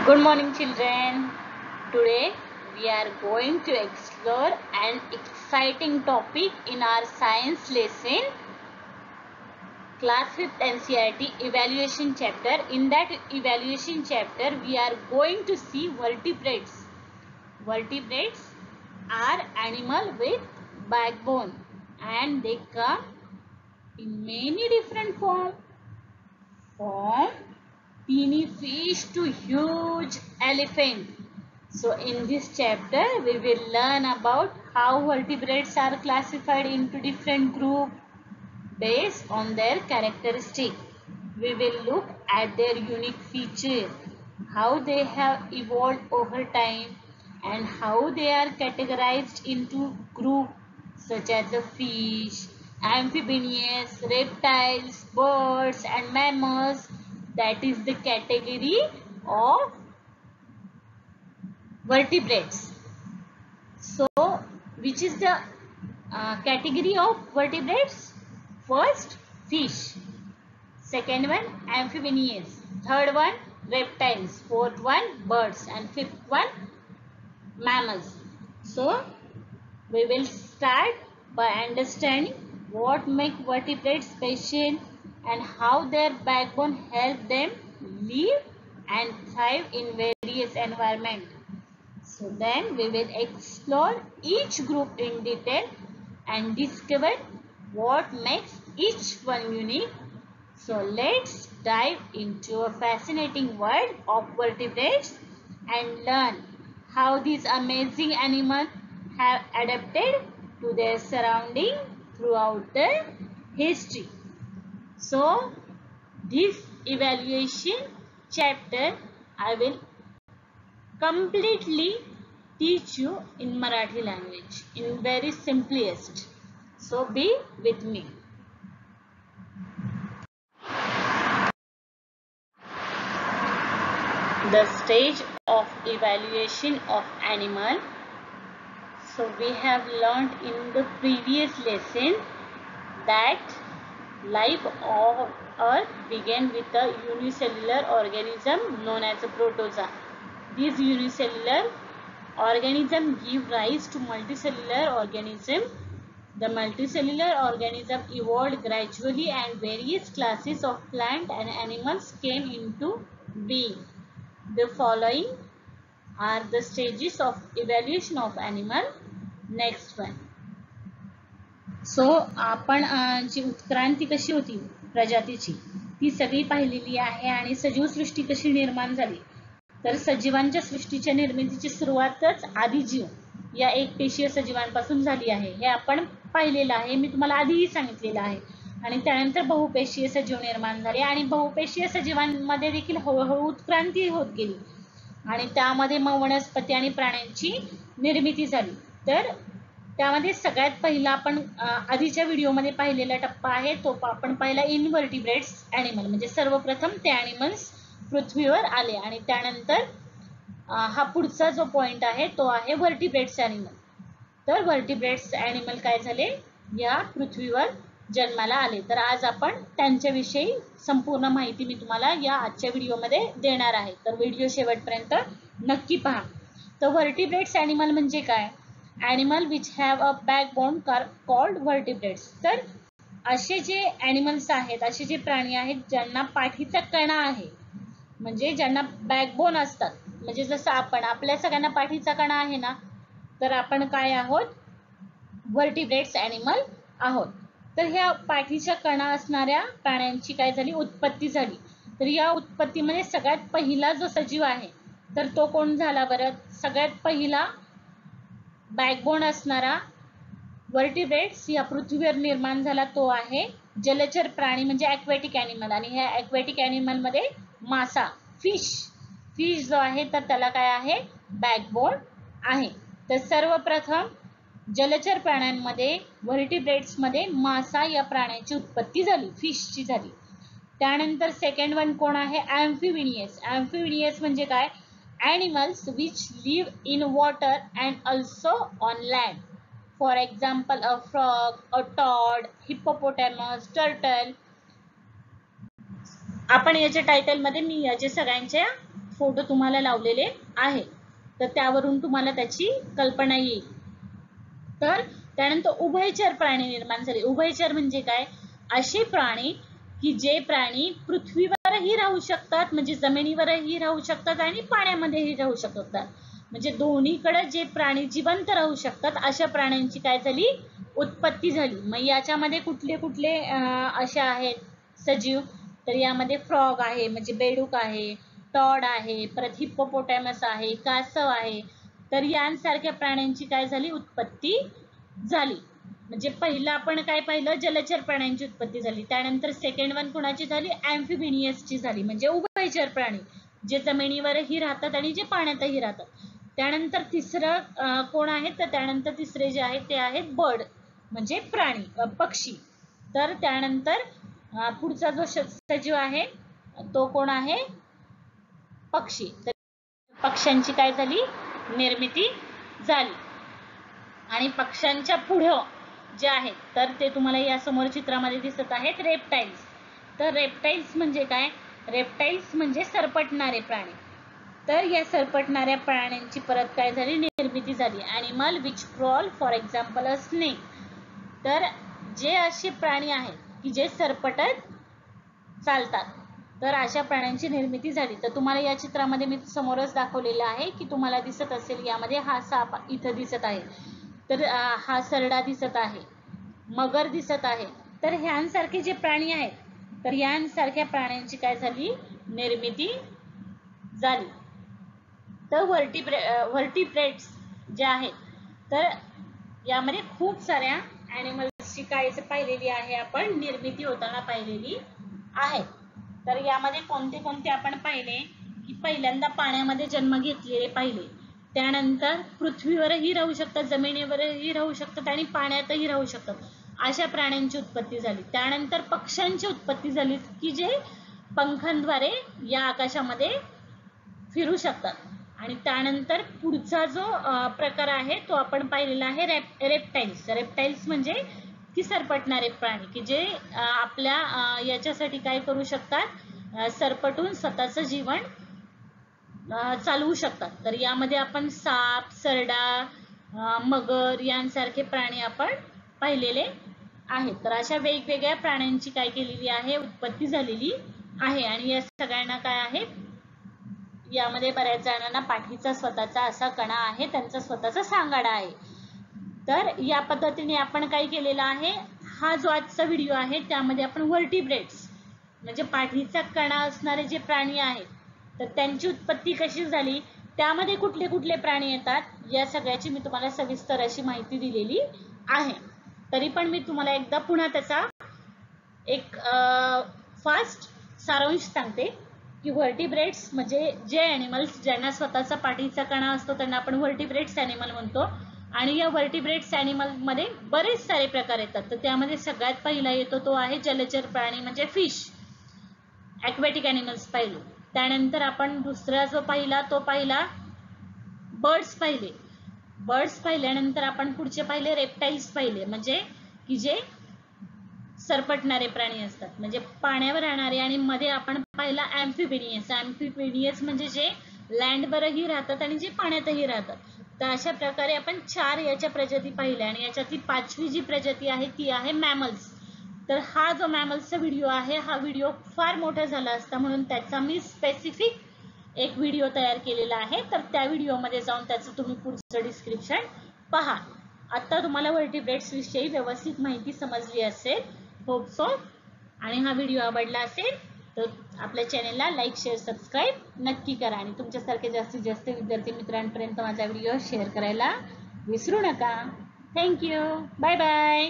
Good morning, children. Today we are going to explore an exciting topic in our science lesson, class 5th NCERT evaluation chapter. In that evaluation chapter, we are going to see vertebrates. Vertebrates are animals with backbone and they come in many different forms. From teeny fish to huge elephant. So in this chapter we will learn about how vertebrates are classified into different groups based on their characteristic. We will look at their unique features, how they have evolved over time and how they are categorized into groups such as the fish, amphibians, reptiles, birds and mammals. That is the category of vertebrates. So, which is the category of vertebrates? First, fish. Second one, amphibians. Third one, reptiles. Fourth one, birds. And fifth one, mammals. So, we will start by understanding what makes vertebrates special and how their backbone helps them live and thrive in various environments. So then we will explore each group in detail and discover what makes each one unique. So let's dive into a fascinating world of vertebrates and learn how these amazing animals have adapted to their surrounding throughout the history. So this evaluation chapter I will completely teach you in Marathi language in very simplest. So be with me. The stage of evaluation of animal. So we have learned in the previous lesson that life on earth began with a unicellular organism known as a protozoa. These unicellular organisms give rise to multicellular organism. The multicellular organism evolved gradually and various classes of plant and animals came into being. The following are the stages of evaluation of animal. Next one. So आपण जी उत्क्रांती कशी होती प्रजातीची ती सगळी पाहिलेली आहे आणि सजीव सृष्टी कशी निर्माण झाली. तर सजीवांच्या सृष्टीच्या निर्मितीची सुरुवातच आदिजीव या एकपेशीय सजीवांपासून झाली आहे हे आपण पाहिलेलं आहे. मी तुम्हाला आधीही सांगितलेलं आहे. आणि त्यानंतर बहुपेशीय सजीव निर्माण झाले आणि बहुपेशीय सजीवांमध्ये देखील हळूहळू उत्क्रांती होत गेली आणि त्यामध्ये मग वनस्पती आणि प्राण्यांची निर्मिती झाली. तर त्यामध्ये सगळ्यात पहिला आपण आधीच्या व्हिडिओमध्ये पाहिलेला टप्पा आहे तो आपण पाहिला इनव्हर्टिब्रेट्स ॲनिमल म्हणजे सर्वप्रथम ते ॲनिमल्स पृथ्वीवर आले आणि त्यानंतर हा पुढचा जो पॉइंट आहे तो आहे व्हर्टिब्रेट्स ॲनिमल. तर व्हर्टिब्रेट्स ॲनिमल काय झाले या पृथ्वीवर जन्माला आले. तर आज आपण त्यांच्याविषयी संपूर्ण माहिती मी तुम्हाला या आजच्या व्हिडिओमध्ये देणार आहे. तर व्हिडिओ शेवटपर्यंत नक्की पहा. तर व्हर्टिब्रेट्स ॲनिमल म्हणजे काय? Animal which have a backbone called vertebrates. तर असे जे ॲनिमल्स आहेत असे जे प्राणी आहेत ज्यांना पाठीचा कणा आहे म्हणजे ज्यांना बॅकबोन असतात म्हणजे जसं आपण आपल्या सगळ्यांना पाठीचा कणा आहे ना तर आपण काय आहोत व्हर्टिब्रेट्स ॲनिमल आहोत. तर ह्या पाठीच्या कणा असणाऱ्या प्राण्यांची काय झाली उत्पत्ती झाली. तर या उत्पत्तीमध्ये सगळ्यात पहिला जो सजीव आहे तर तो कोण झाला बरं? सगळ्यात पहिला बॅकबोन असणारा व्हर्टिब्रेट्स या पृथ्वीवर निर्माण झाला तो आहे जलचर प्राणी म्हणजे ॲक्वॅटिक ॲनिमल. आणि ह्या ॲक्वॅटिक ॲनिमल मध्ये मासा फिश जो आहे तर त्याला काय आहे बॅकबोन आहे. तर सर्वप्रथम जलचर प्राण्यांमध्ये व्हर्टिब्रेट्स मध्ये मासा या प्राण्याची उत्पत्ती झाली फिशची झाली. त्यानंतर सेकंड वन कोण आहे ॲम्फिबिनियस. ॲम्फिबिनियस म्हणजे काय animals which live in water and also on land. For example, a frog, a toad, hippopotamus, turtle. आपण याच्या टायटल मध्ये मी याचे सगळ्यांच्या फोटो तुम्हाला लावलेले आहे, तर त्यावरून तुम्हाला त्याची कल्पना येईल. तर त्यानंतर उभयचर प्राणी निर्माण झाले. उभयचर म्हणजे काय? असे प्राणी की जे प्राणी पृथ्वीवरही राहू शकतात, म्हणजे जमिनीवरही राहू शकतात आणि पाण्यामध्येही राहू शकतात. म्हणजे दोन्हीकडे जे प्राणी जिवंत राहू शकतात अशा प्राण्यांची काय झाली? उत्पत्ती झाली. मग याच्यामध्ये कुठले कुठले असे आहेत सजीव? तर यामध्ये फ्रॉग आहे, म्हणजे बेडूक आहे, टॉड आहे, परत हिप्पोपोटॅमस आहे, कासव आहे. तर यांसारख्या प्राण्यांची काय झाली? उत्पत्ती झाली. म्हणजे पहिलं आपण काय पाहिलं? जलचर प्राण्यांची उत्पत्ती झाली. त्यानंतर सेकंड वन कुणाची झाली? ॲम्फिबिनियसची झाली, म्हणजे उभयचर प्राणी जे जमिनीवरही राहतात आणि जे पाण्यातही राहतात. त्यानंतर तिसरं कोण आहे? तर त्यानंतर तिसरे जे आहेत ते आहेत बर्ड, म्हणजे प्राणी, पक्षी. तर त्यानंतर पुढचा जो सजीव आहे तो कोण आहे? पक्षी. तर पक्ष्यांची काय झाली? निर्मिती झाली. आणि पक्ष्यांच्या पुढं जे आहेत तर ते तुम्हाला या समोर चित्रामध्ये दिसत आहेत रेप्टाइल्स. तर रेप्टाइल्स म्हणजे काय? रेप्टाइल्स म्हणजे सरपटणारे प्राणी. तर या सरपटणाऱ्या प्राण्यांची परत काय झाली? निर्मिती झाली. Animal which crawl, for example a snake. तर जे असे प्राणी आहेत की जे सरपटत चालतात, तर अशा प्राण्यांची निर्मिती झाली. तर तुम्हाला या चित्रामध्ये मी समोरच दाखवलेलं आहे की तुम्हाला दिसत असेल यामध्ये हा साप इथं दिसत आहे, तर हा सरडा दिसत आहे, मगर दिसत आहे. तर ह्यांसारखे जे प्राणी आहेत तर यांसारख्या प्राण्यांची काय झाली? निर्मिती झाली. तर व्हर्टिब्रेट्स जे आहेत तर यामध्ये खूप साऱ्या ॲनिमल्सची काय पाहिलेली आहे आपण? निर्मिती होताना पाहिलेली आहे. तर यामध्ये कोणते कोणते आपण पाहिले? की पहिल्यांदा पाण्यामध्ये जन्म घेतलेले पाहिले, त्यानंतर पृथ्वीवरही राहू शकतात, जमिनीवरही राहू शकतात आणि पाण्यातही राहू शकतात अशा प्राण्यांची उत्पत्ती झाली. त्यानंतर पक्ष्यांची उत्पत्ती झाली की जे पंखांद्वारे या आकाशामध्ये फिरू शकतात. आणि त्यानंतर पुढचा जो प्रकार आहे तो आपण पाहिलेला आहे रेप्टाइल्स. रेप्टाइल्स म्हणजे की सरपटणारे प्राणी की जे आपल्या याच्यासाठी काय करू शकतात? सरपटून स्वतःचं जीवन चालवू शकतात. तर यामध्ये आपण साप, सरडा, मगर यांसारखे प्राणी आपण पाहिलेले आहेत. तर अशा वेगवेगळ्या प्राण्यांची काय केलेली आहे? उत्पत्ती झालेली आहे. आणि या सगळ्यांना काय आहे? यामध्ये बऱ्याच जणांना पाठीचा स्वतःचा असा कणा आहे, त्यांचा स्वतःचा सांगाडा आहे. तर या पद्धतीने आपण काय केलेलं आहे? हा जो आजचा व्हिडिओ आहे त्यामध्ये आपण व्हर्टिब्रेट्स म्हणजे पाठीचा कणा असणारे जे प्राणी आहेत तर त्यांची उत्पत्ती कशी झाली, त्यामध्ये कुठले कुठले प्राणी येतात, या सगळ्याची मी तुम्हाला सविस्तर अशी माहिती दिलेली आहे. तरी पण मी तुम्हाला एकदा पुन्हा त्याचा एक फास्ट सारांश सांगते की व्हर्टिब्रेट्स म्हणजे जे ॲनिमल्स ज्यांना स्वतःचा पाठीचा कणा असतो त्यांना आपण व्हर्टिब्रेट्स ॲनिमल म्हणतो. आणि या व्हर्टिब्रेट्स ॲनिमलमध्ये बरेच सारे प्रकार येतात. तर त्यामध्ये सगळ्यात पहिला येतो तो आहे जलचर प्राणी म्हणजे फिश, ॲक्वॅटिक ॲनिमल्स पाहिले. त्यानंतर आपण दुसरा जो पाहिला तो पाहिला बर्ड्स पाहिले. बर्ड्स पाहिल्यानंतर आपण पुढचे पाहिले रेप्टाइल्स पाहिले, म्हणजे की जे सरपटणारे प्राणी असतात, म्हणजे पाण्यावर राहणारे. आणि मध्ये आपण पाहिला ॲम्फिबिनियस. ॲम्फिबिनियस म्हणजे जे लँडवरही राहतात आणि जे पाण्यातही राहतात. तर अशा प्रकारे आपण 4 याच्या प्रजाती पाहिल्या. आणि याच्यातली 5वी जी प्रजाती आहे ती आहे मॅमल्स. तर हा जो मॅमल्सचा व्हिडिओ आहे हा व्हिडिओ फार मोठा झाला असता म्हणून त्याचा मी स्पेसिफिक एक व्हिडिओ तयार केलेला आहे. तर त्या व्हिडिओमध्ये जाऊन त्याचं तुम्ही पुढचं डिस्क्रिप्शन पहा. आता तुम्हाला व्हर्टिब्रेट्स विषयी व्यवस्थित माहिती समजली असेल, होप सो. आणि हा व्हिडिओ आवडला असेल तर आपल्या चॅनलला लाईक, शेअर, सबस्क्राईब नक्की करा. आणि तुमच्यासारखे जास्तीत जास्त विद्यार्थी मित्रांपर्यंत माझा व्हिडिओ शेअर करायला विसरू नका. थँक्यू. Bye bye.